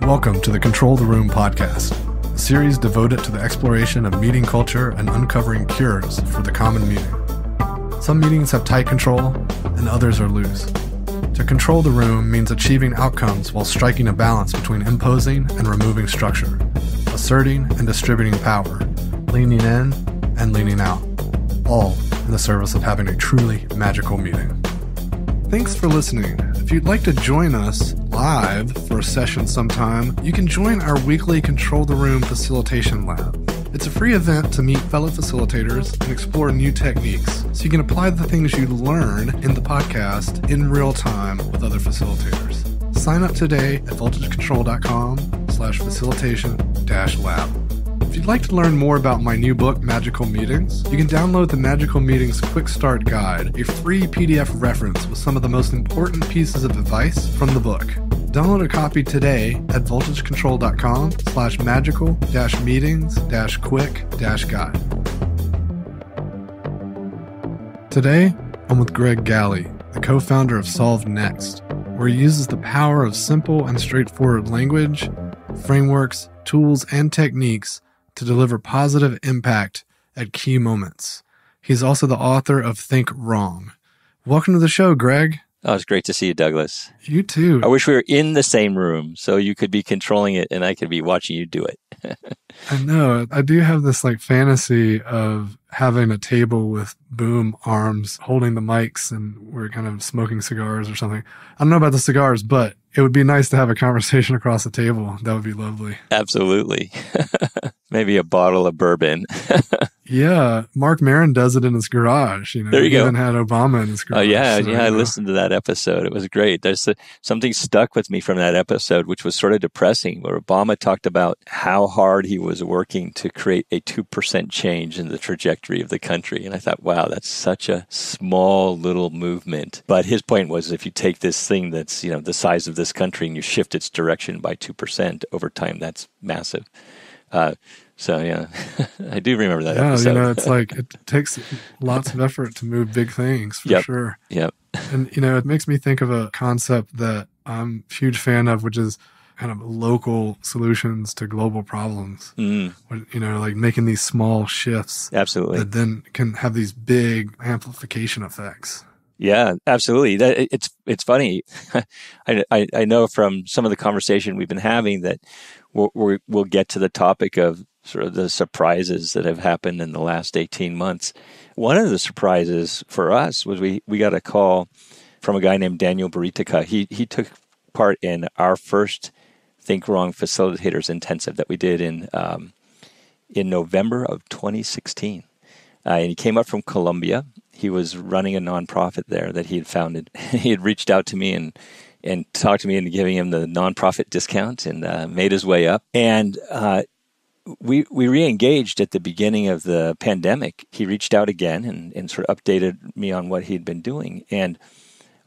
Welcome to the Control the Room podcast, a series devoted to the exploration of meeting culture and uncovering cures for the common meeting. Some meetings have tight control, and others are loose. To control the room means achieving outcomes while striking a balance between imposing and removing structure, asserting and distributing power, leaning in and leaning out, all in the service of having a truly magical meeting. Thanks for listening. If you'd like to join us live for a session sometime, you can join our weekly Control the Room Facilitation Lab. It's a free event to meet fellow facilitators and explore new techniques, so you can apply the things you learn in the podcast in real time with other facilitators. Sign up today at voltagecontrol.com/facilitation-lab. If you'd like to learn more about my new book, Magical Meetings, you can download the Magical Meetings Quick Start Guide, a free PDF reference with some of the most important pieces of advice from the book. Download a copy today at voltagecontrol.com/magical-meetings-quick-guide. Today, I'm with Greg Galle, the co-founder of Solve Next, where he uses the power of simple and straightforward language, frameworks, tools, and techniques to deliver positive impact at key moments. He's also the author of Think Wrong. Welcome to the show, Greg. Oh, it's great to see you, Douglas. You too. I wish we were in the same room so you could be controlling it and I could be watching you do it. I know. I do have this fantasy of having a table with boom arms holding the mics and we're kind of smoking cigars or something. I don't know about the cigars, but it would be nice to have a conversation across the table. That would be lovely. Absolutely. Maybe a bottle of bourbon. Yeah. Mark Maron does it in his garage. There you he go. even had Obama in his garage. Oh, yeah. So, I listened to that episode. It was great. There's something stuck with me from that episode, which was sort of depressing, where Obama talked about how hard he was working to create a 2% change in the trajectory of the country. And I thought, wow, that's such a small little movement. But his point was, if you take this thing that's, the size of this country and you shift its direction by 2% over time, that's massive. So, yeah, I do remember that episode. It's it takes lots of effort to move big things, for sure. Yep. And, it makes me think of a concept that I'm a huge fan of, which is kind of local solutions to global problems. Making these small shifts. Absolutely. That then can have these big amplification effects. Yeah, absolutely. It's funny. I know from some of the conversation we've been having that we'll get to the topic of sort of the surprises that have happened in the last 18 months. One of the surprises for us was we got a call from a guy named Daniel Baritica. He took part in our first Think Wrong Facilitators Intensive that we did in November of 2016. And he came up from Colombia. He was running a nonprofit there that he had founded. He had reached out to me and talked to me into giving him the nonprofit discount and made his way up. And we re-engaged at the beginning of the pandemic. He reached out again and sort of updated me on what he'd been doing. And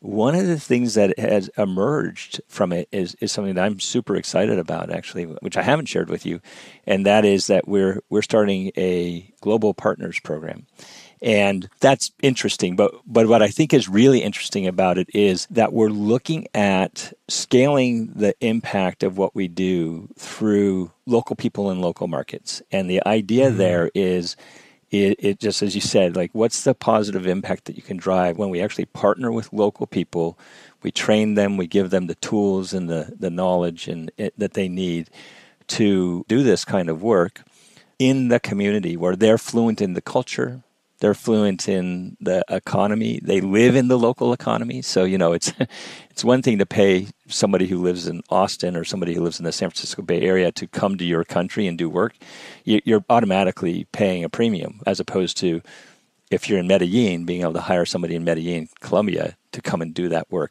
one of the things that has emerged from it is something that I'm super excited about, actually, which I haven't shared with you, and that is that we're starting a global partners program. And that's interesting. But what I think is really interesting about it is that we're looking at scaling the impact of what we do through local people in local markets. And the idea there is it just, as you said, what's the positive impact that you can drive when we actually partner with local people, we train them, we give them the tools and the knowledge that they need to do this kind of work in the community where they're fluent in the culture, they're fluent in the economy. They live in the local economy. So, it's one thing to pay somebody who lives in Austin or somebody who lives in the San Francisco Bay Area to come to your country and do work. You're automatically paying a premium, as opposed to if you're in Medellin, being able to hire somebody in Medellin, Colombia, to come and do that work.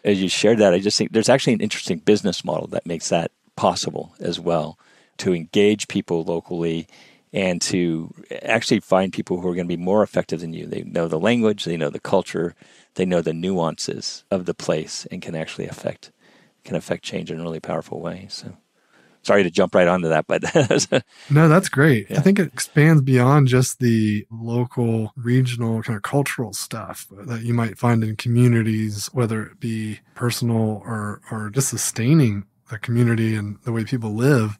As you shared that, I just think there's actually an interesting business model that makes that possible as well, to engage people locally and to actually find people who are going to be more effective than you. They know the language, they know the culture, they know the nuances of the place, and can actually affect change in a really powerful way. So, sorry to jump right onto that, but no, that's great. Yeah. I think it expands beyond just the local, regional kind of cultural stuff that you might find in communities, whether it be personal or just sustaining the community and the way people live,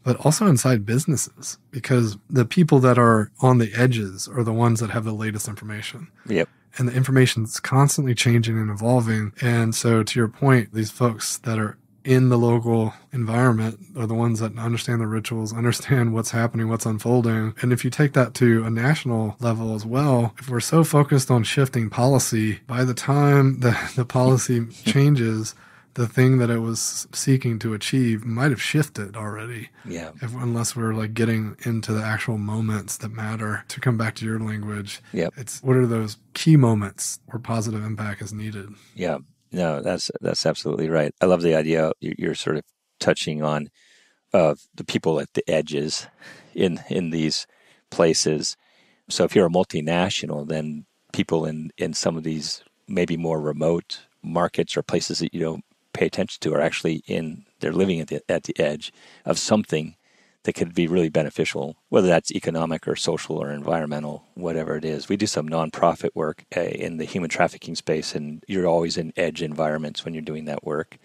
but also inside businesses, because the people that are on the edges are the ones that have the latest information. Yep. And the information's constantly changing and evolving. And so to your point, these folks that are in the local environment are the ones that understand the rituals, understand what's happening, what's unfolding. And if you take that to a national level as well, if we're so focused on shifting policy, by the time the policy changes, the thing that it was seeking to achieve might have shifted already. Yeah. Unless we're like getting into the actual moments that matter. To come back to your language, Yep. it's what are those key moments where positive impact is needed? Yeah. No, that's absolutely right. I love the idea you're sort of touching on of the people at the edges in these places. So if you're a multinational, then people in some of these maybe more remote markets or places that you don't pay attention to are actually they're living at the edge of something that could be really beneficial, whether that's economic or social or environmental, whatever it is. We do some nonprofit work in the human trafficking space, and you're always in edge environments when you're doing that work.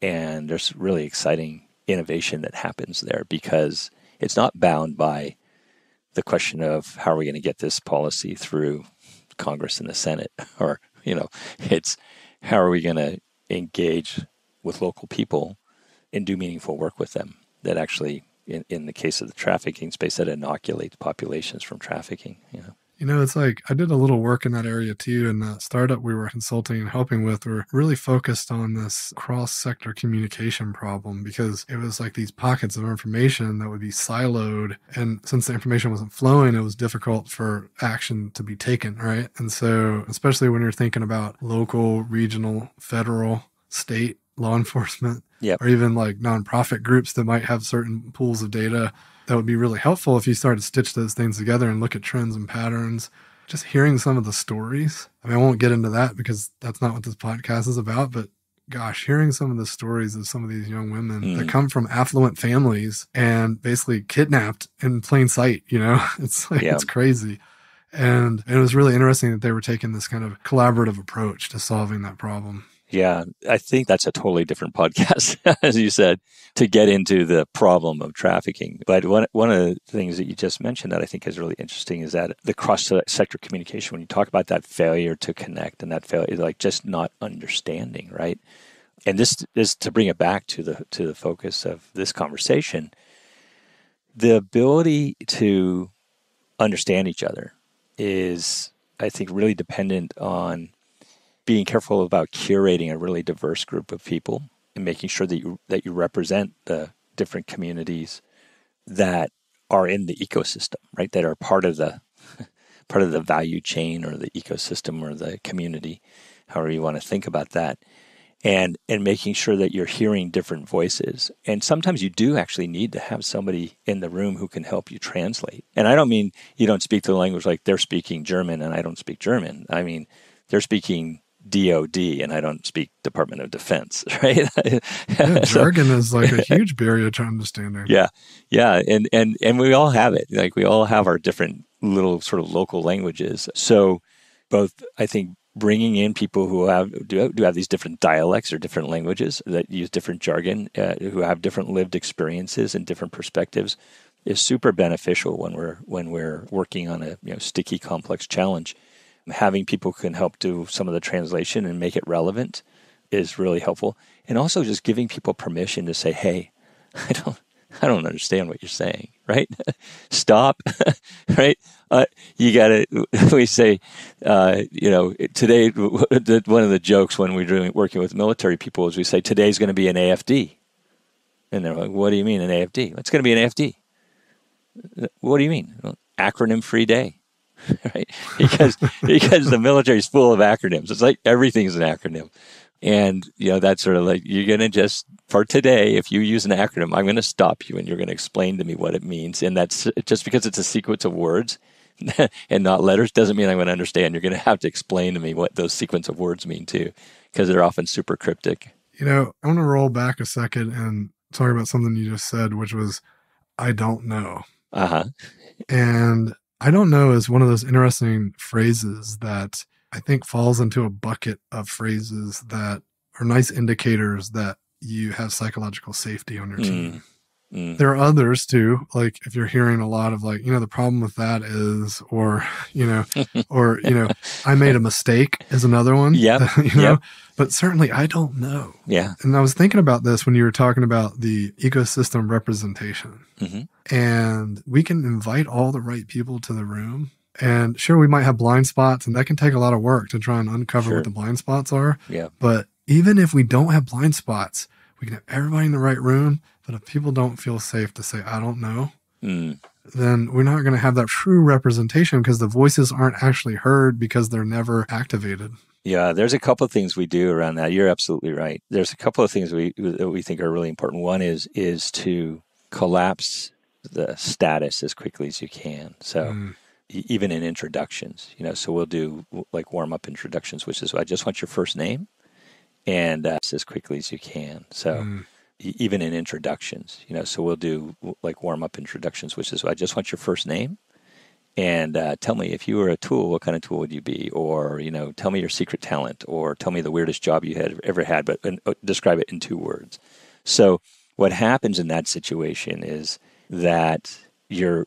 And there's really exciting innovation that happens there because it's not bound by the question of how are we going to get this policy through Congress and the Senate, or, it's how are we going to engage with local people and do meaningful work with them that actually, in the case of the trafficking space, that inoculates populations from trafficking. It's like I did a little work in that area too. And the startup we were consulting and helping with were really focused on this cross-sector communication problem, because it was like these pockets of information that would be siloed. And since the information wasn't flowing, it was difficult for action to be taken, right? And so, especially when you're thinking about local, regional, federal, state law enforcement, Yep. or even like nonprofit groups that might have certain pools of data, that would be really helpful if you started to stitch those things together and look at trends and patterns. Just hearing some of the stories. I mean, I won't get into that because that's not what this podcast is about, but gosh, hearing some of the stories of some of these young women that come from affluent families and basically kidnapped in plain sight, it's like, It's crazy. And it was really interesting that they were taking this kind of collaborative approach to solving that problem. Yeah, I think that's a totally different podcast, as you said, to get into the problem of trafficking. But one of the things that you just mentioned that I think is really interesting is that the cross-sector communication, when you talk about that failure to connect and that failure, like just not understanding, right? And this is to bring it back to the focus of this conversation, the ability to understand each other is, I think, really dependent on being careful about curating a really diverse group of people and making sure that you represent the different communities that are in the ecosystem, right? That are part of the value chain or the ecosystem or the community, however you want to think about that. And making sure that you're hearing different voices. And sometimes you do actually need to have somebody in the room who can help you translate. And I don't mean you don't speak the language like they're speaking German and I don't speak German. I mean, they're speaking DOD and I don't speak Department of Defense, right? Jargon is like a huge barrier to understanding. Yeah. And we all have it. Like we all have our different little sort of local languages. So both, I think, bringing in people who do have these different dialects or different languages that use different jargon, who have different lived experiences and different perspectives, is super beneficial when we're working on a sticky, complex challenge. Having people who can help do some of the translation and make it relevant is really helpful. And also just giving people permission to say, hey, I don't understand what you're saying, right? Stop, right? We say, today, one of the jokes when we're working with military people is we say, today's going to be an AFD. And they're like, what do you mean an AFD? It's going to be an AFD. What do you mean? Well, acronym-free day. Right? Because the military is full of acronyms. It's like everything's an acronym. And, that's sort of like, you're going to just, for today, if you use an acronym, I'm going to stop you and you're going to explain to me what it means. And that's just because it's a sequence of words and not letters doesn't mean I'm going to understand. You're going to have to explain to me what those sequence of words mean too, because they're often super cryptic. I want to roll back a second and talk about something you just said, which was, I don't know. Uh-huh. And I don't know is one of those interesting phrases that I think falls into a bucket of phrases that are nice indicators that you have psychological safety on your team. There are others too, like if you're hearing a lot of like, the problem with that is, or, I made a mistake is another one, but certainly I don't know. Yeah. And I was thinking about this when you were talking about the ecosystem representation, and we can invite all the right people to the room. And sure, we might have blind spots, and that can take a lot of work to try and uncover what the blind spots are. Yeah. But even if we don't have blind spots, we can have everybody in the right room. But if people don't feel safe to say, I don't know, then we're not going to have that true representation because the voices aren't actually heard because they're never activated. Yeah, there's a couple of things we do around that. You're absolutely right. There's a couple of things that we think are really important. One is to collapse the status as quickly as you can. So even in introductions, so we'll do like warm-up introductions, which is I just want your first name and as quickly as you can. So even in introductions, so we'll do like warm-up introductions, which is I just want your first name and tell me if you were a tool, what kind of tool would you be? Or, tell me your secret talent, or tell me the weirdest job you had ever had, but describe it in 2 words. So what happens in that situation is that you're,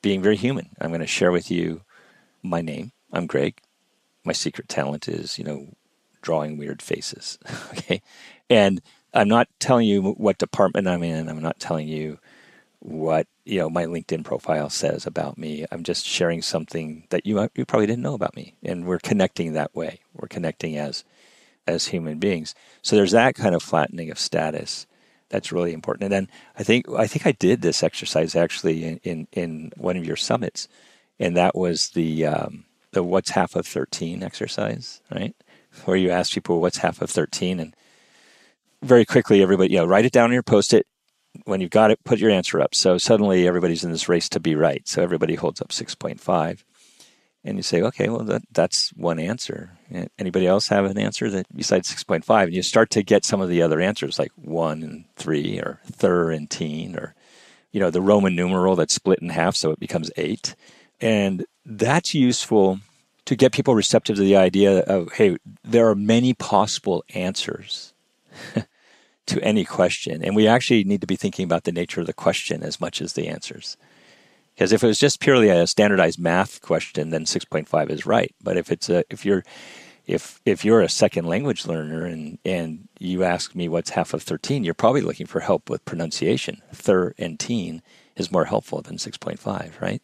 being very human. I'm going to share with you my name. I'm Greg. My secret talent is, drawing weird faces. Okay. And I'm not telling you what department I'm in. I'm not telling you what, my LinkedIn profile says about me. I'm just sharing something that you probably didn't know about me. And we're connecting that way. We're connecting as human beings. So there's that kind of flattening of status. That's really important. And then I think I did this exercise actually in one of your summits. And that was the what's half of 13 exercise, right? Where you ask people what's half of 13, and very quickly everybody, write it down on your Post-it. When you've got it, put your answer up. So suddenly everybody's in this race to be right. So everybody holds up 6.5. And you say, okay, well, that's one answer. Anybody else have an answer that besides 6.5? And you start to get some of the other answers like 1 and 3 or thir and teen, or, the Roman numeral that's split in half so it becomes 8. And that's useful to get people receptive to the idea of, hey, there are many possible answers to any question. And we actually need to be thinking about the nature of the question as much as the answers. Because if it was just purely a standardized math question, then 6.5 is right. But if you're a second language learner and you ask me what's half of 13, you're probably looking for help with pronunciation. Thir and teen is more helpful than 6.5, right?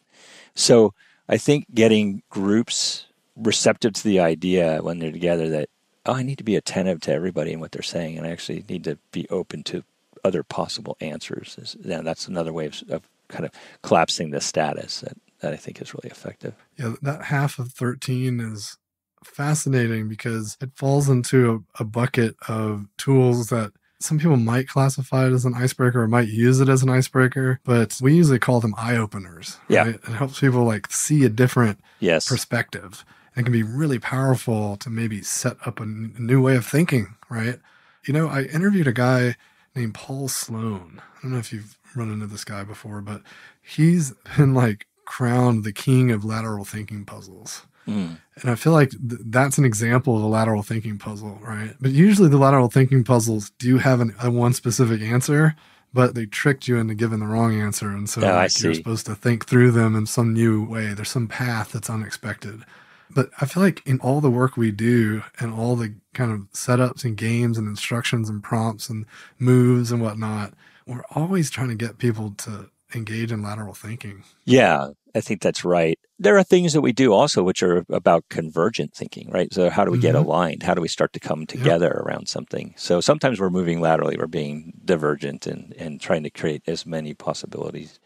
So I think getting groups receptive to the idea when they're together that, I need to be attentive to everybody and what they're saying, and I actually need to be open to other possible answers. That's another way of kind of collapsing the status that I think is really effective. Yeah, that half of 13 is fascinating because it falls into a bucket of tools that some people might classify it as an icebreaker or might use it as an icebreaker, but we usually call them eye openers. Right? Yeah. It helps people like see a different perspective. It can be really powerful to maybe set up a new way of thinking, right? I interviewed a guy named Paul Sloan. I don't know if you've run into this guy before, but he's been like crowned the king of lateral thinking puzzles. And I feel like that's an example of a lateral thinking puzzle, right? But usually the lateral thinking puzzles do have a one specific answer, but they tricked you into giving the wrong answer. And so you're supposed to think through them in some new way. There's some path that's unexpected. But I feel like in all the work we do and all the kind of setups and games and instructions and prompts and moves and whatnot, we're always trying to get people to engage in lateral thinking. Yeah, I think that's right. There are things that we do also which are about convergent thinking, right? So how do we get aligned? How do we start to come together around something? So sometimes we're moving laterally, we're being divergent and trying to create as many possibilities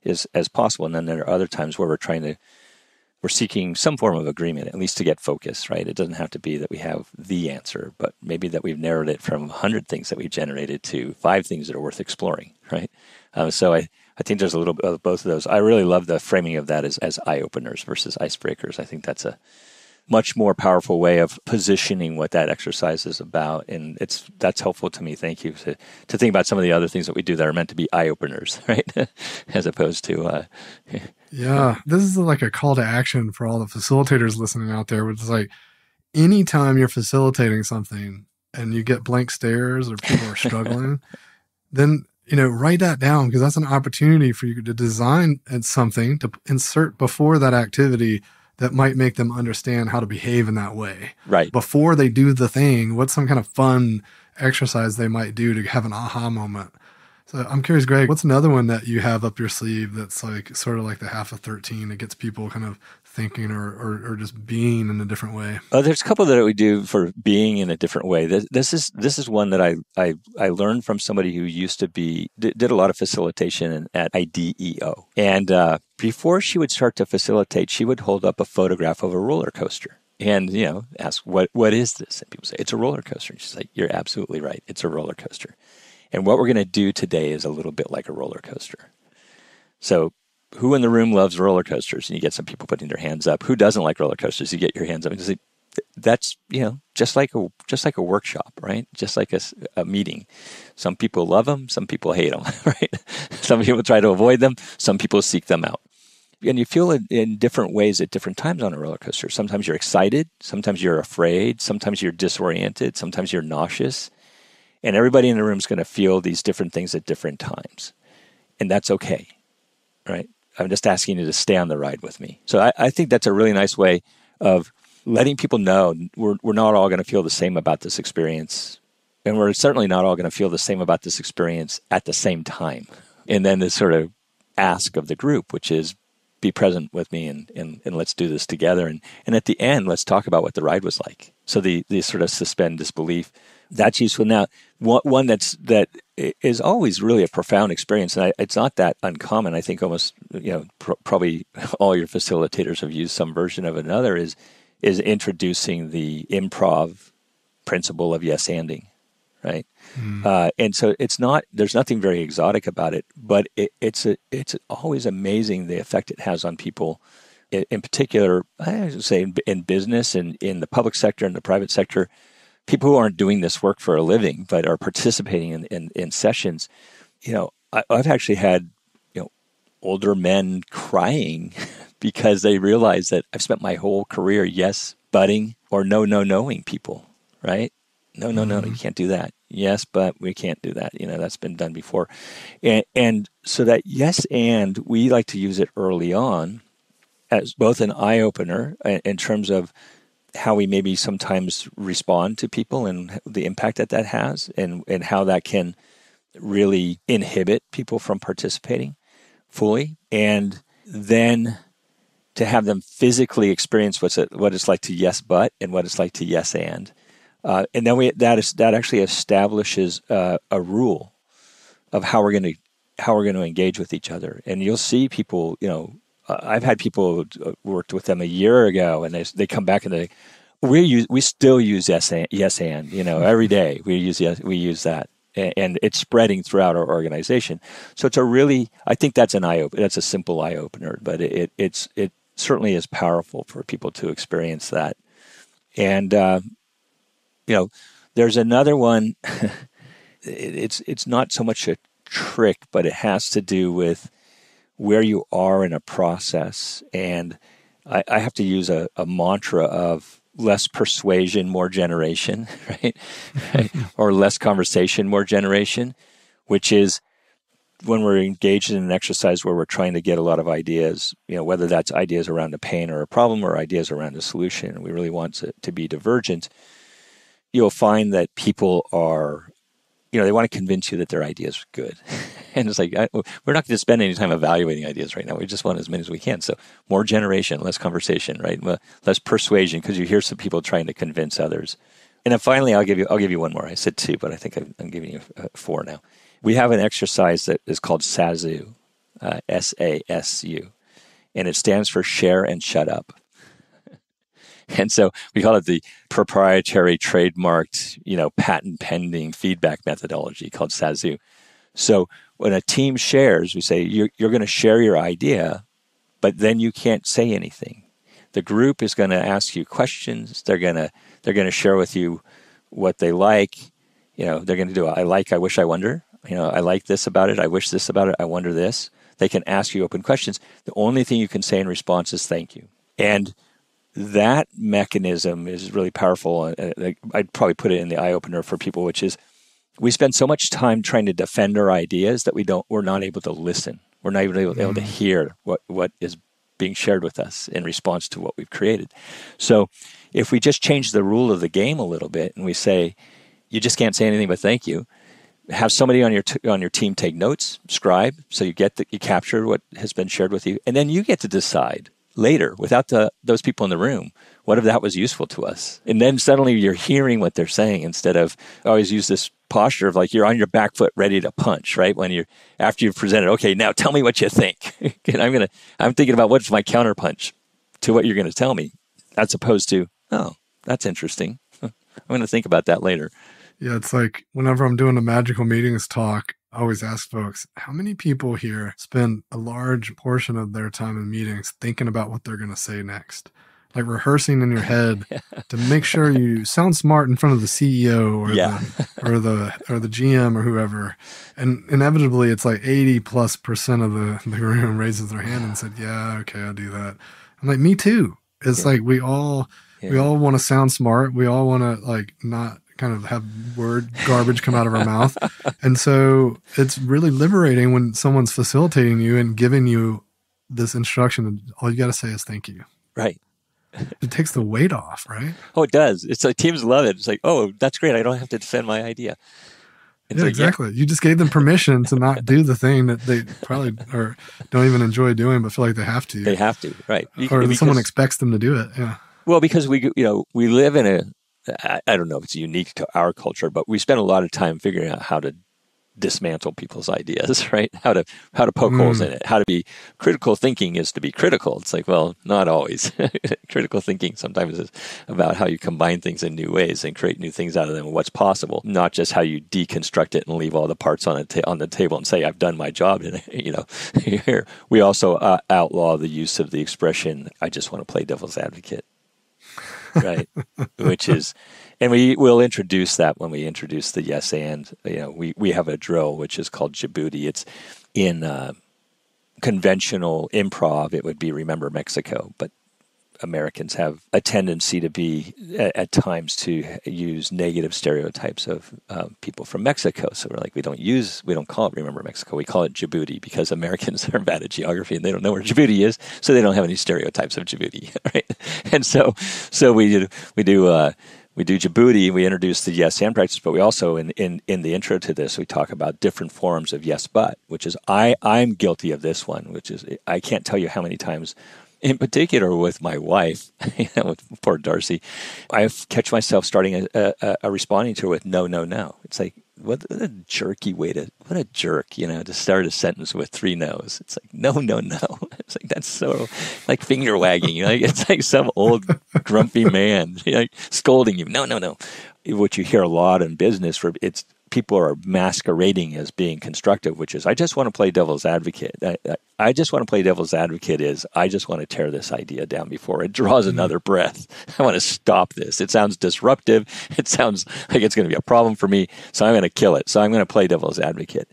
as possible. And then there are other times where we're seeking some form of agreement, at least to get focus, right? It doesn't have to be that we have the answer, but maybe that we've narrowed it from 100 things that we've generated to 5 things that are worth exploring, right? So I think there's a little bit of both of those. I really love the framing of that as eye-openers versus icebreakers. I think that's a much more powerful way of positioning what that exercise is about. And that's helpful to me. Thank you to think about some of the other things that we do that are meant to be eye-openers, right? As opposed to... Yeah, this is like a call to action for all the facilitators listening out there, which is like, anytime you're facilitating something, and you get blank stares or people are struggling, then, write that down, because that's an opportunity for you to design something to insert before that activity that might make them understand how to behave in that way. Right. Before they do the thing, what's some kind of fun exercise they might do to have an aha moment? So I'm curious, Greg, what's another one that you have up your sleeve that's like sort of like the half of 13 that gets people kind of thinking or just being in a different way? There's a couple that we do for being in a different way. This is one that I learned from somebody who used to did a lot of facilitation at IDEO. And before she would start to facilitate, she would hold up a photograph of a roller coaster and, ask, what is this? And people say, it's a roller coaster. And she's like, you're absolutely right. It's a roller coaster. And what we're going to do today is a little bit like a roller coaster. So who in the room loves roller coasters? And you get some people putting their hands up. Who doesn't like roller coasters? You get your hands up. And that's, just like a workshop, right? Just like a meeting. Some people love them. Some people hate them, right? Some people try to avoid them. Some people seek them out. And you feel it in different ways at different times on a roller coaster. Sometimes you're excited. Sometimes you're afraid. Sometimes you're disoriented. Sometimes you're nauseous. And everybody in the room is going to feel these different things at different times. And that's okay, right? I'm just asking you to stay on the ride with me. So I think that's a really nice way of letting people know we're not all going to feel the same about this experience. And we're certainly not all going to feel the same about this experience at the same time. And then this sort of ask of the group, which is be present with me and let's do this together. And at the end, let's talk about what the ride was like. So the sort of suspend disbelief. That's useful. Now, one that is always really a profound experience, and it's not that uncommon. I think almost, probably all your facilitators have used some version of another, is introducing the improv principle of yes-anding, right? And so there's nothing very exotic about it, but it's always amazing the effect it has on people. In particular, I would say in business and in the public sector and the private sector, people who aren't doing this work for a living but are participating in sessions. I've actually had older men crying because they realize that I've spent my whole career yes butting or no knowing people, right? No, you can't do that. Yes, but we can't do that. That's been done before. And so that yes and, we like to use it early on as both an eye-opener in terms of how we maybe sometimes respond to people and the impact that has and how that can really inhibit people from participating fully. And then to have them physically experience what it's like to yes but and what it's like to yes and. And then that actually establishes a rule of how we're going to engage with each other. And you'll see people, I've had people worked with them a year ago, and they come back and we still use yes and every day we use that, and it's spreading throughout our organization. So I think that's that's a simple eye opener, but it certainly is powerful for people to experience that. And there's another one. It's not so much a trick, but it has to do with where you are in a process. And I have to use a mantra of less persuasion, more generation, right? Or less conversation, more generation, which is when we're engaged in an exercise where we're trying to get a lot of ideas, whether that's ideas around a pain or a problem or ideas around a solution, and we really want to be divergent, you'll find that people are, they want to convince you that their idea is good. And it's like, we're not going to spend any time evaluating ideas right now. We just want as many as we can. So more generation, less conversation, right? Less persuasion, because you hear some people trying to convince others. And then finally, I'll give you one more. I said 2, but I think I'm giving you 4 now. We have an exercise that is called SASU, SASU, and it stands for share and shut up. And so we call it the proprietary, trademarked, patent pending feedback methodology called SASU. So when a team shares, we say you're going to share your idea, but then you can't say anything. The group is going to ask you questions. They're going to share with you what they like. They're going to do I like, I wish, I wonder. I like this about it. I wish this about it. I wonder this. They can ask you open questions. The only thing you can say in response is thank you. And that mechanism is really powerful. I'd probably put it in the eye opener for people, which is we spend so much time trying to defend our ideas that we're not able to listen. We're not even able to hear what is being shared with us in response to what we've created. So if we just change the rule of the game a little bit and we say, you just can't say anything but thank you, have somebody on your team take notes, scribe, so you capture what has been shared with you, and then you get to decide later, without those people in the room, what if that was useful to us? And then suddenly you're hearing what they're saying instead of, I always use this posture of like you're on your back foot ready to punch, right? After you've presented, okay, now tell me what you think. And I'm thinking about what's my counterpunch to what you're going to tell me, as opposed to, oh, that's interesting. I'm going to think about that later. Yeah, it's like whenever I'm doing a magical meetings talk, I always ask folks, how many people here spend a large portion of their time in meetings thinking about what they're going to say next? Like rehearsing in your head to make sure you sound smart in front of the CEO or the GM or whoever. And inevitably it's like 80+% of the room raises their hand and said, yeah, okay, I'll do that. I'm like, me too. It's like we all want to sound smart. We all want to like not kind of have word garbage come out of our mouth. And so it's really liberating when someone's facilitating you and giving you this instruction. And all you got to say is thank you. Right. It takes the weight off, right? Oh, it does. It's like teams love it. It's like, oh, that's great. I don't have to defend my idea. Yeah, exactly. You just gave them permission to not do the thing that they probably or don't even enjoy doing, but feel like they have to. They have to, right? Or someone expects them to do it. Yeah. Well, because we live in I don't know if it's unique to our culture, but we spend a lot of time figuring out how to dismantle people's ideas, right? How to poke holes in it. How to be critical thinking is to be critical. It's like, well, not always. Critical thinking sometimes is about how you combine things in new ways and create new things out of them and what's possible, not just how you deconstruct it and leave all the parts on the table and say, I've done my job. And, here we also outlaw the use of the expression, I just want to play devil's advocate. Right. Which is, and we will introduce that when we introduce the yes and, we have a drill which is called Djibouti. It's in conventional improv, it would be Remember Mexico, but Americans have a tendency to be at times to use negative stereotypes of people from Mexico. So we're like, we don't call it Remember Mexico. We call it Djibouti because Americans are bad at geography and they don't know where Djibouti is. So they don't have any stereotypes of Djibouti. Right. And so we do Djibouti. We introduce the yes and practice, but we also in the intro to this, we talk about different forms of yes, but, which is I'm guilty of this one, which is I can't tell you how many times, in particular with my wife, with poor Darcy, I catch myself starting a responding to her with no, no, no. It's like, what a jerky way what a jerk, to start a sentence with 3 no's. It's like, no, no, no. It's like, that's so like finger wagging, it's like some old grumpy man, scolding you. No, no, no. What you hear a lot in business, people are masquerading as being constructive, which is, I just want to play devil's advocate. I just want to play devil's advocate is, I just want to tear this idea down before it draws another breath. I want to stop this. It sounds disruptive. It sounds like it's going to be a problem for me. So I'm going to kill it. So I'm going to play devil's advocate.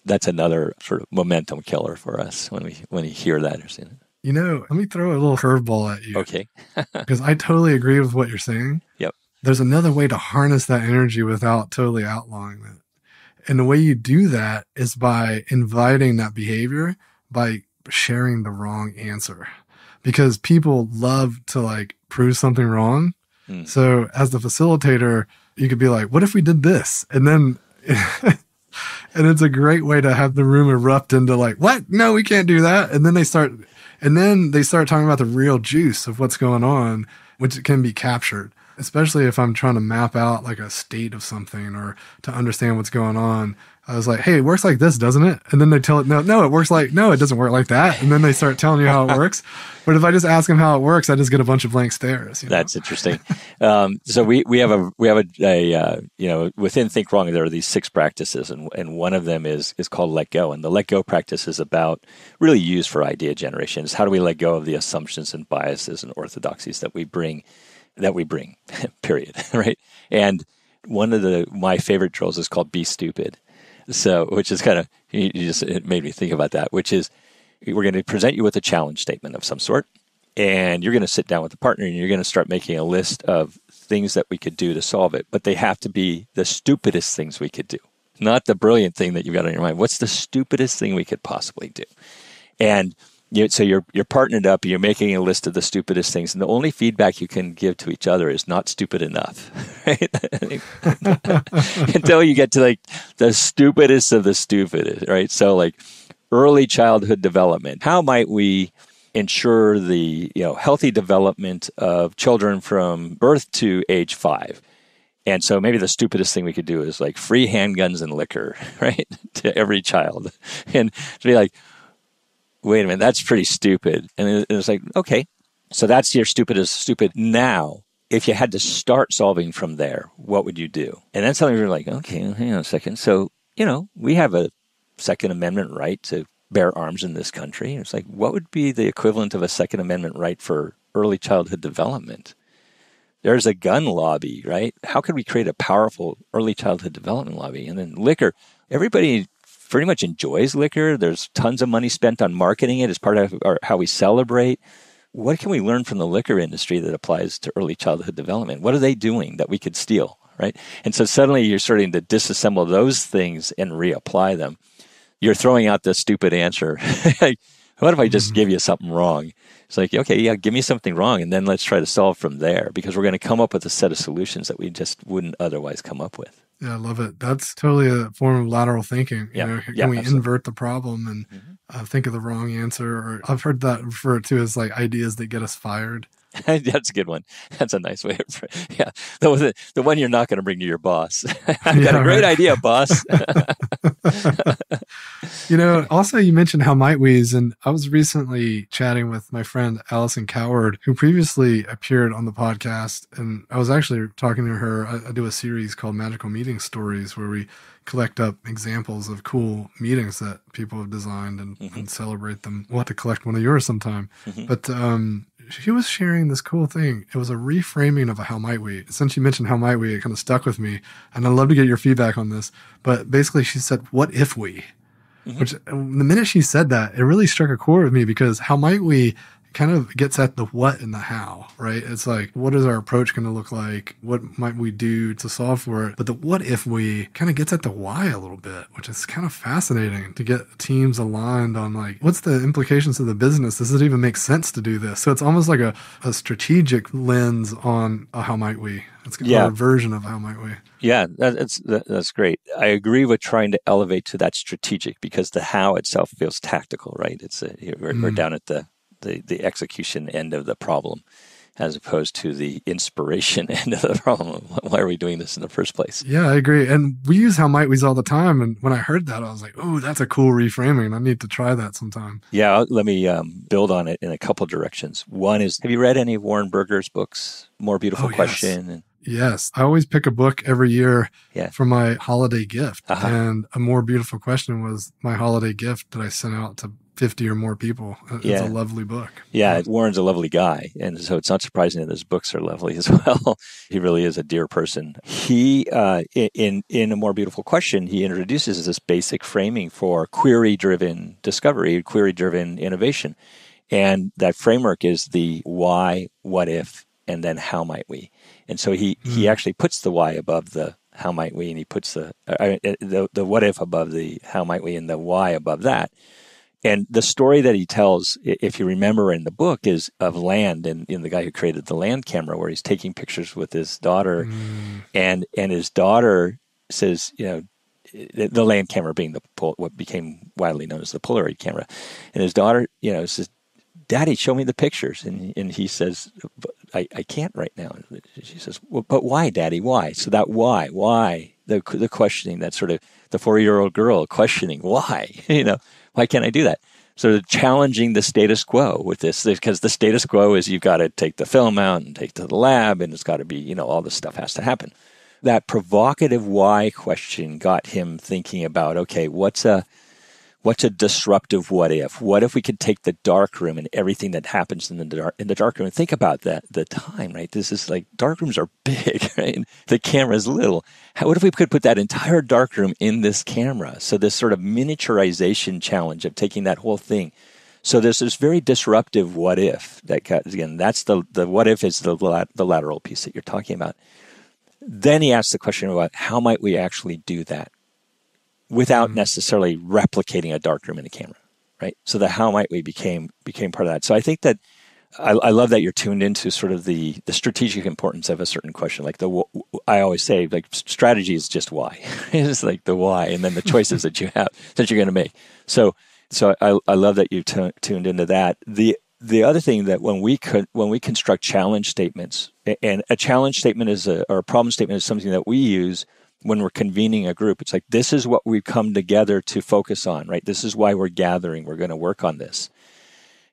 That's another sort of momentum killer for us when we hear that or see it. Let me throw a little curveball at you. Okay. Because I totally agree with what you're saying. Yep. There's another way to harness that energy without totally outlawing it. And the way you do that is by inviting that behavior, by sharing the wrong answer. Because people love to prove something wrong. So as the facilitator, you could be like, what if we did this? And then, and it's a great way to have the room erupt into what? No, we can't do that. And then they start talking about the real juice of what's going on, which can be captured. Especially if I'm trying to map out a state of something or to understand what's going on. I was like, hey, it works like this, doesn't it? And then they tell it, no, it works no, it doesn't work like that. And then they start telling you how it works. But if I just ask them how it works, I just get a bunch of blank stares. That's interesting. So we have a within Think Wrong, there are these 6 practices, and one of them is called Let Go. And the Let Go practice is about really used for idea generation. It's how do we let go of the assumptions and biases and orthodoxies that we bring, period, right? And one of my favorite drills is called Be Stupid. So, which is kind of, it made me think about that, which is we're going to present you with a challenge statement of some sort. And you're going to sit down with the partner and you're going to start making a list of things that we could do to solve it. But they have to be the stupidest things we could do, not the brilliant thing that you've got on your mind. What's the stupidest thing we could possibly do? And so you're partnered up, you're making a list of the stupidest things, and the only feedback you can give to each other is not stupid enough, right? Until you get to like the stupidest of the stupidest, right? So like early childhood development. How might we ensure the healthy development of children from birth to age 5? And so maybe the stupidest thing we could do is like free handguns and liquor, right, to every child, and to be like, wait a minute, that's pretty stupid. And it's like, okay, so that's your stupidest stupid. Now, if you had to start solving from there, what would you do? And then suddenly you're like, okay, hang on a second. So, we have a Second Amendment right to bear arms in this country. And it's like, what would be the equivalent of a Second Amendment right for early childhood development? There's a gun lobby, right? How could we create a powerful early childhood development lobby? And then liquor, everybody pretty much enjoys liquor. There's tons of money spent on marketing it as part of how we celebrate. What can we learn from the liquor industry that applies to early childhood development? What are they doing that we could steal, right? And so suddenly you're starting to disassemble those things and reapply them. You're throwing out the stupid answer. Like, what if I just give you something wrong? It's like, okay, yeah, give me something wrong, and then let's try to solve from there, because we're going to come up with a set of solutions that we just wouldn't otherwise come up with. Yeah, I love it. That's totally a form of lateral thinking. Can we absolutely invert the problem and think of the wrong answer? Or I've heard that referred to as like ideas that get us fired. That's a good one. That's a nice way of, yeah. The one you're not going to bring to your boss. I've got a great idea, boss. Also you mentioned how might we's, and I was recently chatting with my friend Allison Coward, who previously appeared on the podcast, and I was actually talking to her. I do a series called Magical Meeting Stories, where we collect up examples of cool meetings that people have designed and celebrate them. We'll have to collect one of yours sometime. But she was sharing this cool thing. It was a reframing of a how might we. Since you mentioned how might we, it kind of stuck with me. And I'd love to get your feedback on this. But basically she said, what if we? Which the minute she said that, it really struck a chord with me, because how might we kind of gets at the what and the how, right? It's like, what is our approach going to look like? What might we do to solve for it? But the what if we kind of gets at the why a little bit, which is kind of fascinating to get teams aligned on like, what's the implications of the business? Does it even make sense to do this? So it's almost like a strategic lens on a how might we. It's a version of how might we. Yeah, that's great. I agree with trying to elevate to that strategic, because the how itself feels tactical, right? It's we're down at the execution end of the problem, as opposed to the inspiration end of the problem. Why are we doing this in the first place? Yeah, I agree. And we use how might we's all the time. And when I heard that, I was like, oh, that's a cool reframing. I need to try that sometime. Yeah, let me build on it in a couple directions. One is, have you read any of Warren Berger's books? More Beautiful Question? Yes. I always pick a book every year for my holiday gift. And A More Beautiful Question was my holiday gift that I sent out to 50 or more people. It's a lovely book. Yeah, Warren's a lovely guy. And so it's not surprising that his books are lovely as well. He really is a dear person. He, in A More Beautiful Question, he introduces this basic framing for query-driven discovery, query-driven innovation. And that framework is the why, what if, and then how might we. And so he actually puts the why above the how might we, and he puts the what if above the how might we, and the why above that. And the story that he tells, if you remember in the book, is of Land and the guy who created the Land camera, where he's taking pictures with his daughter, and his daughter says, the Land camera being what became widely known as the Polaroid camera, and his daughter, says, "Daddy, show me the pictures," and he says, I can't right now. And she says, well, but why, Daddy? Why? So that why, the questioning, that sort of the 4-year-old girl questioning why, why can't I do that? So challenging the status quo with this, because the status quo is you've got to take the film out and take to the lab, and it's got to be, all this stuff has to happen. That provocative why question got him thinking about, okay, what's a disruptive what if? What if we could take the dark room and everything that happens in the dark room, and think about that, the time, right? This is like, dark rooms are big, right? The camera's little. What if we could put that entire dark room in this camera? So this sort of miniaturization challenge of taking that whole thing, So there's this very disruptive what if that got, again, that's the what if is the lateral piece that you're talking about. Then he asks the question about how might we actually do that without necessarily replicating a darkroom in a camera, right? So the how might we became part of that. So I think that I love that you're tuned into sort of the strategic importance of a certain question. Like I always say, like strategy is just why. It's like the why, and then the choices that you have that you're going to make. So I love that you tuned into that. The other thing that when we construct challenge statements, and a challenge statement or a problem statement is something that we use when we're convening a group. It's like, this is what we've come together to focus on, right? This is why we're gathering. We're going to work on this.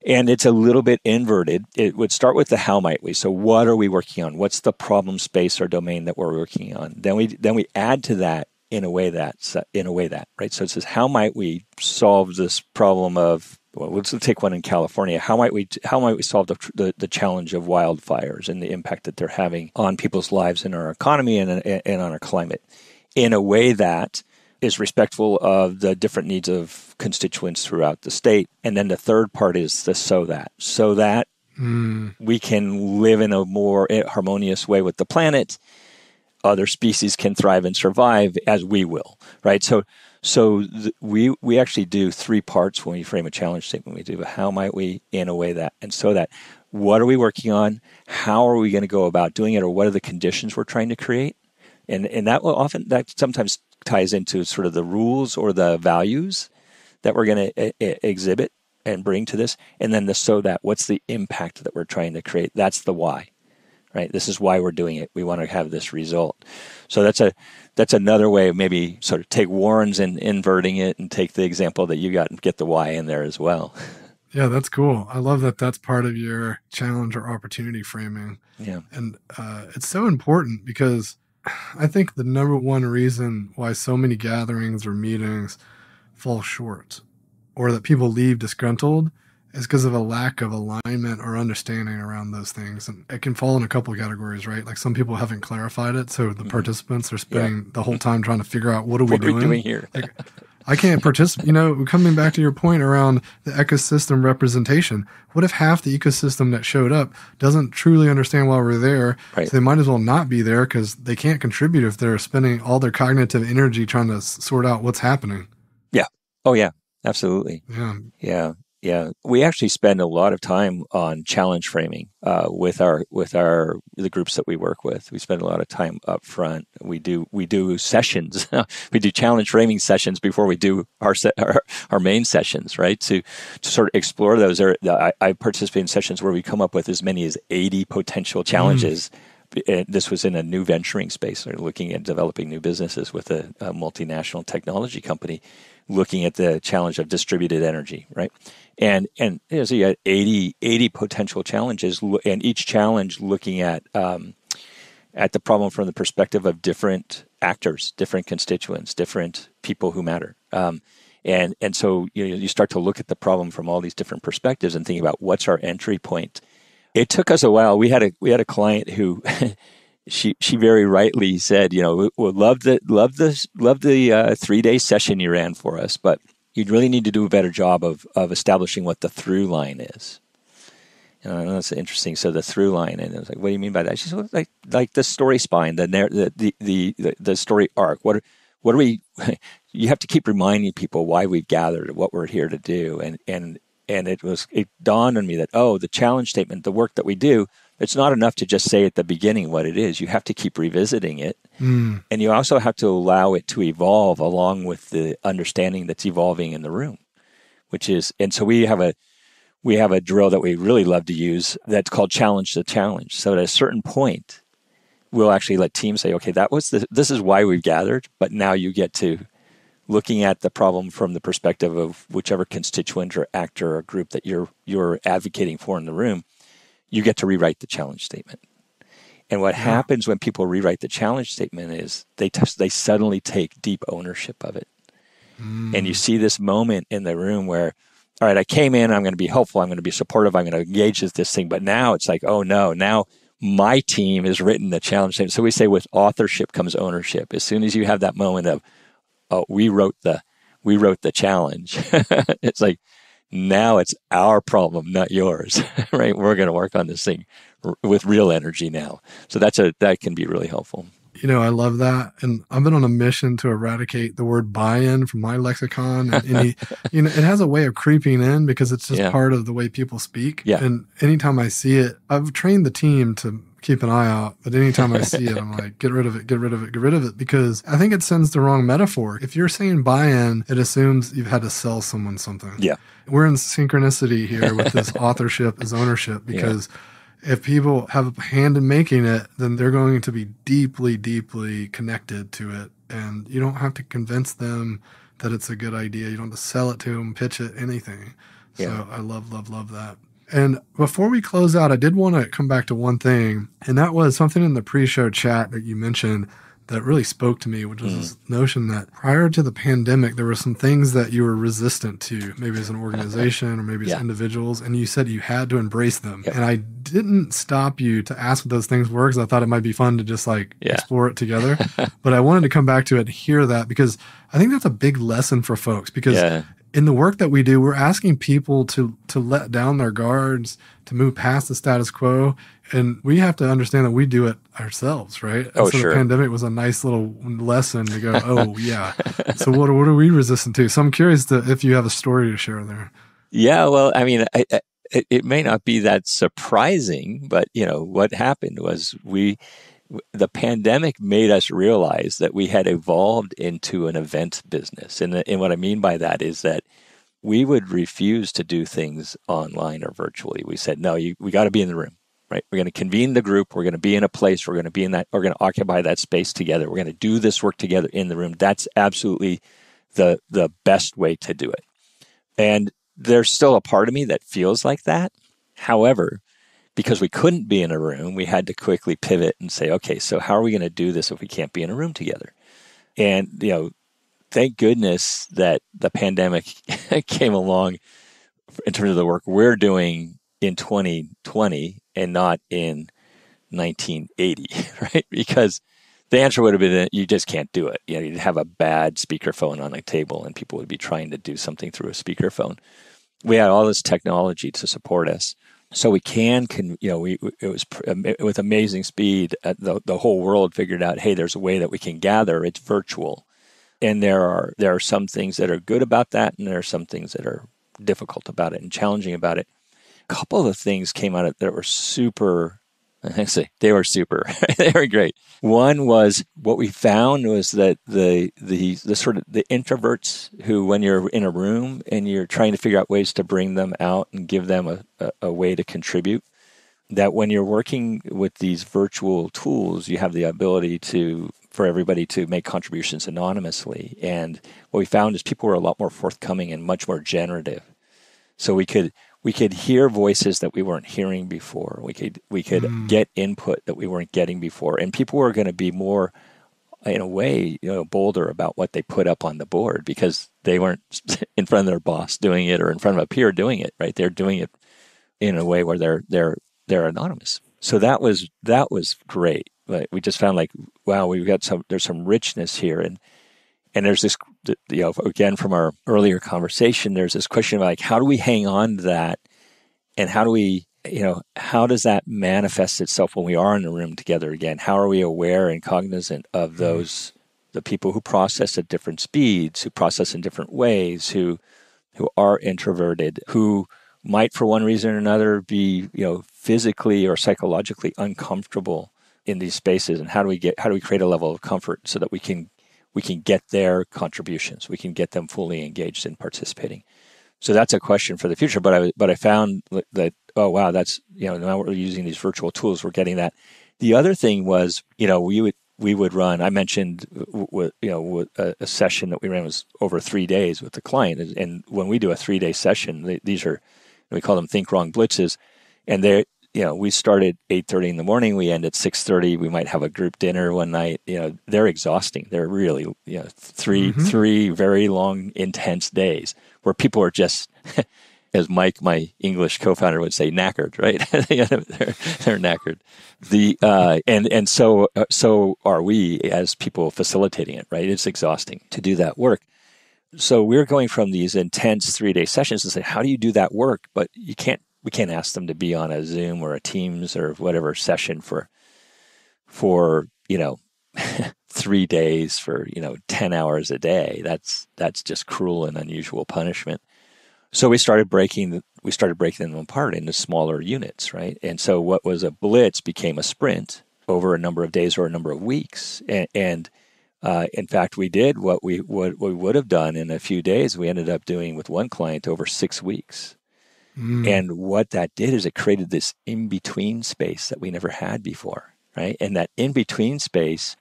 And it's a little bit inverted. It would start with the how might we. So what are we working on? What's the problem space or domain that we're working on? Then we add to that in a way that, right? So it says, how might we solve this problem of, well, let's take one in California. How might we solve the challenge of wildfires and the impact that they're having on people's lives and our economy and on our climate in a way that is respectful of the different needs of constituents throughout the state. And then the third part is the so that we can live in a more harmonious way with the planet. Other species can thrive and survive as we will, right? So we actually do three parts when we frame a challenge statement. We do a how might we, in a way that, and so that. What are we working on? How are we going to go about doing it? Or what are the conditions we're trying to create? And that sometimes ties into sort of the rules or the values that we're going to exhibit and bring to this. And then the so that, what's the impact that we're trying to create? That's the why, right? This is why we're doing it. We want to have this result. So that's another way of maybe sort of take Warren's and inverting it and take the example that you got and get the why in there as well. Yeah, that's cool. I love that that's part of your challenge or opportunity framing. Yeah. And it's so important because I think the number one reason why so many gatherings or meetings fall short or that people leave disgruntled is because of a lack of alignment or understanding around those things. And it can fall in a couple of categories, right? Like some people haven't clarified it. So the participants are spending the whole time trying to figure out what are we doing here? Like, I can't participate. Coming back to your point around the ecosystem representation, what if half the ecosystem that showed up doesn't truly understand why we're there? Right. So they might as well not be there because they can't contribute if they're spending all their cognitive energy trying to sort out what's happening. Yeah. Oh, yeah. Absolutely. Yeah. Yeah. Yeah, we actually spend a lot of time on challenge framing with the groups that we work with. We spend a lot of time up front. We do sessions. We do challenge framing sessions before we do our main sessions, right? To sort of explore those. I participate in sessions where we come up with as many as 80 potential challenges. This was in a new venturing space, or looking at developing new businesses with a multinational technology company, looking at the challenge of distributed energy, right? And so you got 80 potential challenges, and each challenge looking at the problem from the perspective of different actors, different constituents, different people who matter. And so you start to look at the problem from all these different perspectives and think about what's our entry point. It took us a while. We had a client who she very rightly said, we love the 3-day session you ran for us, but you'd really need to do a better job of establishing what the through line is. And I know that's interesting. So the through line, and I was like, what do you mean by that? She said, like the story spine, the story arc. What are we? You have to keep reminding people why we've gathered, what we're here to do, and it dawned on me that the challenge statement, the work that we do, it's not enough to just say at the beginning what it is. You have to keep revisiting it. And you also have to allow it to evolve along with the understanding that's evolving in the room, and so we have a drill that we really love to use that's called challenge the challenge. So at a certain point, we'll actually let teams say, okay, this is why we've gathered, but now you get to looking at the problem from the perspective of whichever constituent or actor or group that you're advocating for in the room. You get to rewrite the challenge statement. And what happens when people rewrite the challenge statement is they suddenly take deep ownership of it. And you see this moment in the room where, all right, I came in, I'm going to be helpful, I'm going to be supportive, I'm going to engage with this thing. But now it's like, oh no, now my team has written the challenge statement. So we say with authorship comes ownership. As soon as you have that moment of, we wrote the challenge, it's like, Now it's our problem, not yours, right? We're going to work on this thing with real energy now. So that can be really helpful. I love that. And I've been on a mission to eradicate the word buy-in from my lexicon. And it has a way of creeping in because it's just part of the way people speak. Yeah. And anytime I see it, I've trained the team to keep an eye out. But anytime I see it, I'm like, get rid of it, get rid of it, get rid of it. Because I think it sends the wrong metaphor. If you're saying buy-in, it assumes you've had to sell someone something. Yeah. We're in synchronicity here with this authorship as ownership because if people have a hand in making it, then they're going to be deeply, deeply connected to it. And you don't have to convince them that it's a good idea. You don't have to sell it to them, pitch it, anything. So I love that. And before we close out, I did want to come back to one thing. And that was something in the pre-show chat that you mentioned that really spoke to me, which was this notion that prior to the pandemic, there were some things that you were resistant to, maybe as an organization or maybe as individuals, and you said you had to embrace them. And I didn't stop you to ask what those things were because I thought it might be fun to just explore it together. But I wanted to come back to it and hear that because I think that's a big lesson for folks because in the work that we do, we're asking people to let down their guards, to move past the status quo. And we have to understand that we do it ourselves, right? Oh, so sure. The pandemic was a nice little lesson to go, oh, yeah. So what are we resistant to? So I'm curious if you have a story to share there. Yeah, well, I mean, it may not be that surprising, but, what happened was the pandemic made us realize that we had evolved into an event business. And what I mean by that is that we would refuse to do things online or virtually. We said, no, we got to be in the room, right? We're going to convene the group. We're going to be in a place. We're going to be in that. We're going to occupy that space together. We're going to do this work together in the room. That's absolutely the best way to do it. And there's still a part of me that feels like that. However, because we couldn't be in a room, we had to quickly pivot and say, okay, so how are we going to do this if we can't be in a room together? And, thank goodness that the pandemic came along in terms of the work we're doing in 2020 and not in 1980, right? Because the answer would have been that you just can't do it. You'd have a bad speakerphone on a table and people would be trying to do something through a speakerphone. We had all this technology to support us. So we it was with amazing speed. The whole world figured out, hey, there's a way that we can gather. It's virtual, and there are some things that are good about that, and there are some things that are difficult about it and challenging about it. A couple of the things came out of that were super. I say they were super. They were great. One was what we found was that the sort of the introverts who, when you're in a room and you're trying to figure out ways to bring them out and give them a way to contribute, that when you're working with these virtual tools, you have the ability for everybody to make contributions anonymously. And what we found is people were a lot more forthcoming and much more generative. So we could hear voices that we weren't hearing before. We could get input that we weren't getting before, and people were going to be more, in a way, bolder about what they put up on the board because they weren't in front of their boss doing it or in front of a peer doing it. Right? They're doing it in a way where they're anonymous. So that was great. Like, we just found wow, there's some richness here, and there's this, again, from our earlier conversation, there's this question of how do we hang on to that? And how do we, how does that manifest itself when we are in the room together again? How are we aware and cognizant of the people who process at different speeds, who process in different ways, who are introverted, who might, for one reason or another, be, physically or psychologically uncomfortable in these spaces? And how do we create a level of comfort so that we can get their contributions. We can get them fully engaged in participating. So that's a question for the future. But I found that, oh, wow, that's, now we're using these virtual tools. We're getting that. The other thing was, we would run, I mentioned, a session that we ran was over 3 days with the client. And when we do a 3-day session, these are, we call them Think Wrong Blitzes. And we start at 8:30 in the morning. We end at 6:30. We might have a group dinner one night. They're exhausting. They're really, three very long, intense days where people are just, as Mike, my English co-founder, would say, knackered. Right? they're knackered. And so are we as people facilitating it. Right? It's exhausting to do that work. so we're going from these intense 3-day sessions and say, how do you do that work? But we can't ask them to be on a Zoom or a Teams or whatever session for 3 days for 10 hours a day. That's just cruel and unusual punishment. So we started breaking them apart into smaller units, right? And so what was a blitz became a sprint over a number of days or a number of weeks. And in fact, we did what we would have done in a few days. We ended up doing with one client over 6 weeks. And what that did is it created this in-between space that we never had before, right? And that in-between space,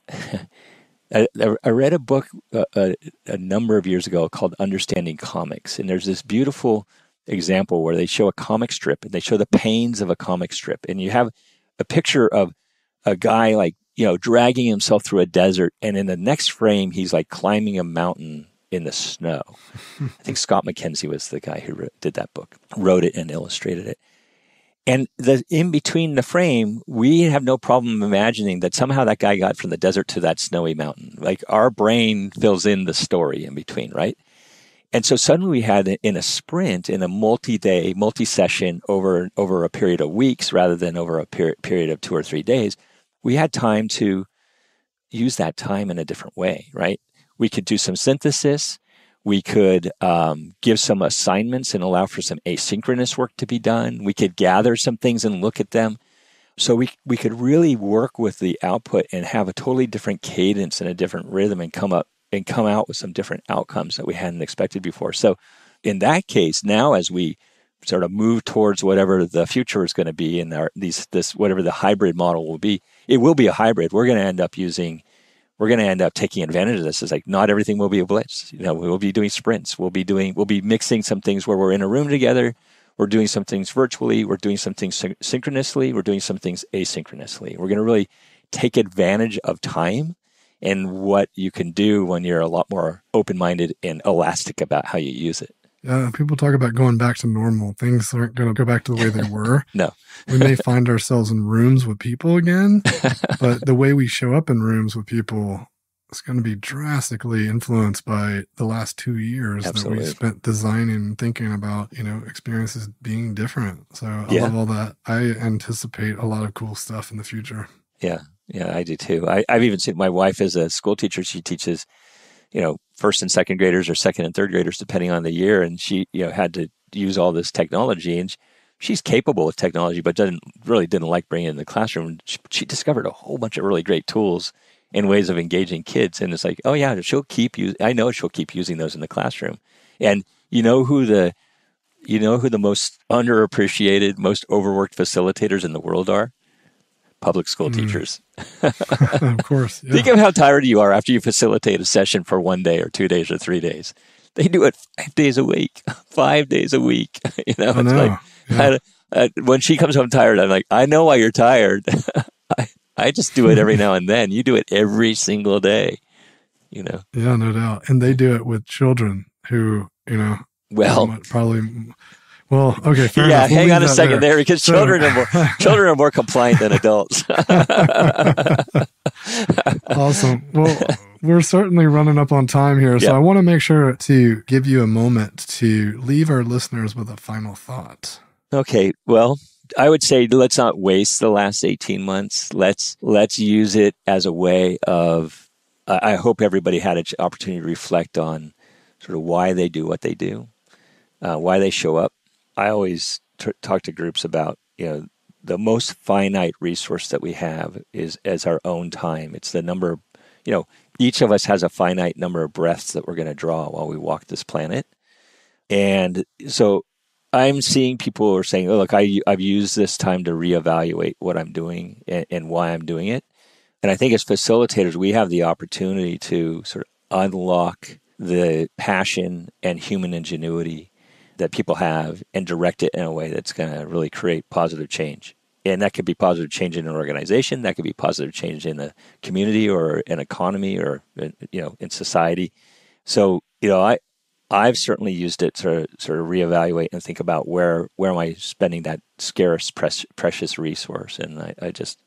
I read a book a number of years ago called Understanding Comics. And there's this beautiful example where they show a comic strip and they show the pains of a comic strip. And you have a picture of a guy dragging himself through a desert. And in the next frame, he's like climbing a mountain in the snow. I think Scott McKenzie was the guy who did that book, wrote it and illustrated it. And in between the frame, we have no problem imagining that somehow that guy got from the desert to that snowy mountain. Like our brain fills in the story in between, right? And so suddenly we had in a sprint, in a multi-day, multi-session over a period of weeks rather than over a period of 2 or 3 days, we had time to use that time in a different way, right? We could do some synthesis. We could give some assignments and allow for some asynchronous work to be done. We could gather some things and look at them. So we could really work with the output and have a totally different cadence and a different rhythm and come out with some different outcomes that we hadn't expected before. So in that case, now as we sort of move towards whatever the future is going to be in this whatever the hybrid model will be, it will be a hybrid. We're going to end up taking advantage of this. It's like not everything will be a blitz. We'll be doing sprints. We'll be mixing some things where we're in a room together. We're doing some things virtually. We're doing some things synchronously. We're doing some things asynchronously. We're going to really take advantage of time and what you can do when you're a lot more open-minded and elastic about how you use it. People talk about going back to normal. Things aren't going to go back to the way they were. No. We may find ourselves in rooms with people again, but the way we show up in rooms with people is going to be drastically influenced by the last 2 years Absolutely. that we spent designing and thinking about, experiences being different. So I love all that. I anticipate a lot of cool stuff in the future. Yeah, I do too. I've even seen my wife as a school teacher. She teaches first and second graders or second and third graders, depending on the year. And she, had to use all this technology, and she's capable of technology, but didn't like bringing it in the classroom. She discovered a whole bunch of really great tools and ways of engaging kids. And it's like, oh yeah, I know she'll keep using those in the classroom. And you know who the most underappreciated, most overworked facilitators in the world are? Public school teachers. Of course. Yeah. Think of how tired you are after you facilitate a session for 1 day or 2 days or 3 days. They do it 5 days a week, 5 days a week. When she comes home tired, I'm like, I know why you're tired. I just do it every now and then. You do it every single day, Yeah, no doubt. And they do it with children who, probably... Well, okay, fair enough. Hang on a second there because children are more compliant than adults. Awesome. Well, we're certainly running up on time here, so I want to make sure to give you a moment to leave our listeners with a final thought. Okay. Well, I would say let's not waste the last 18 months. Let's use it as a way of. I hope everybody had an opportunity to reflect on sort of why they do what they do, why they show up. I always talk to groups about, the most finite resource that we have is as our own time. It's the number, each of us has a finite number of breaths that we're going to draw while we walk this planet. And so I'm seeing people who are saying, oh, look, I've used this time to reevaluate what I'm doing and why I'm doing it. And I think as facilitators, we have the opportunity to sort of unlock the passion and human ingenuity that people have and direct it in a way that's going to really create positive change. And that could be positive change in an organization. That could be positive change in a community or an economy or, in society. So, I've certainly used it to sort of reevaluate and think about where am I spending that scarce, precious resource. And I just,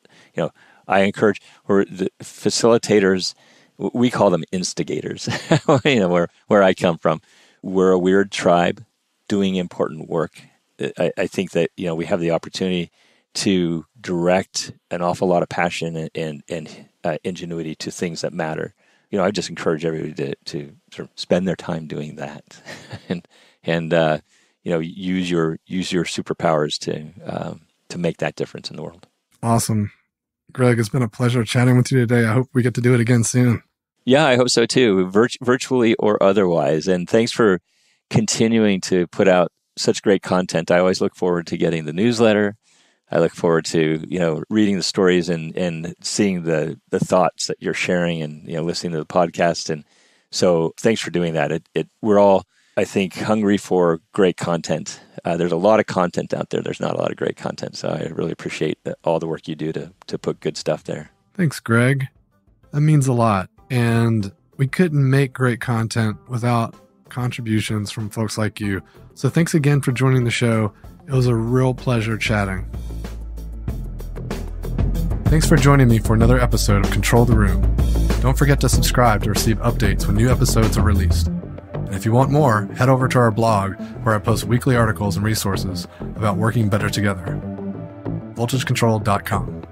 I encourage the facilitators we call them instigators, where I come from. We're a weird tribe doing important work. I think that, we have the opportunity to direct an awful lot of passion and ingenuity to things that matter. I just encourage everybody to sort of spend their time doing that, and use your superpowers to make that difference in the world. Awesome. Greg, it's been a pleasure chatting with you today. I hope we get to do it again soon. Yeah, I hope so too, virtually or otherwise. And thanks for continuing to put out such great content. I always look forward to getting the newsletter. I look forward to, reading the stories and seeing the thoughts that you're sharing and, listening to the podcast. And so thanks for doing that. We're all, I think, hungry for great content. There's a lot of content out there. There's not a lot of great content. So I really appreciate all the work you do to put good stuff there. Thanks, Greg. That means a lot. And we couldn't make great content without contributions from folks like you. So thanks again for joining the show. It was a real pleasure chatting. Thanks for joining me for another episode of Control the Room. Don't forget to subscribe to receive updates when new episodes are released. And if you want more, head over to our blog where I post weekly articles and resources about working better together. voltagecontrol.com.